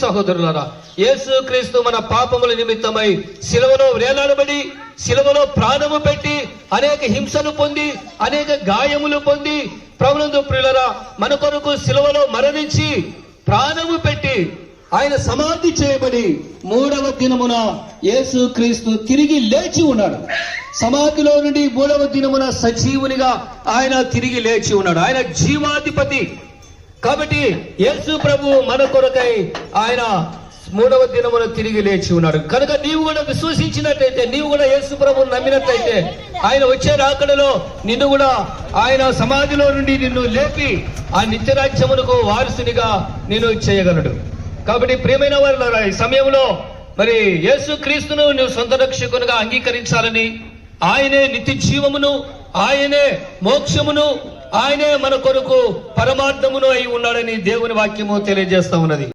సహోదరులారా, యేసు క్రీస్తు మన పాపముల నిమిత్తమై శిలువలో వేలాడబడి, శిలువలో ప్రాణము పెట్టి, అనేక హింసలు పొంది, అనేక గాయములు పొంది, ప్రభునందు ప్రియులారా, మన కొరకు శిలువలో మరణించి ప్రాణము పెట్టి ఆయన సమాధి చేయబడి 3వ దినమున యేసు క్రీస్తు తిరిగి లేచి ఉన్నాడు. సమాధిలో నుండి 3వ దినమున సజీవునిగా ఆయన తిరిగి లేచి ఉన్నాడు. ఆయన జీవాధిపతి. కాబట్టి యేసు ప్రభు మన కొరకై ఆయన 3వ దినమున తిరిగి లేచి ఉన్నాడు. కనుక నీవు కూడా విశ్వసించినట్లయితే, నీవు కూడా యేసు ప్రభువును నమ్మినట్లయితే, ఆయన వచ్చే రాకడలో నిన్ను కూడా ఆయన సమాధిలో నుండి నిన్ను లేపి ఆ నిత్యరాజ్యమునకు వారసునిగా నిన్ను చేయగలడు. కాబట్టి ప్రియమైన వారులారా, ఈ సమయంలో మరి యేసు క్రీస్తును నువ్వు సొంత రక్షకునిగా అంగీకరించాలని, ఆయనే నిత్య జీవమును, ఆయనే మోక్షమును, ఆయనే మన కొరకు పరమార్థమును అయి ఉన్నాడని దేవుని వాక్యము తెలియజేస్తా ఉన్నది.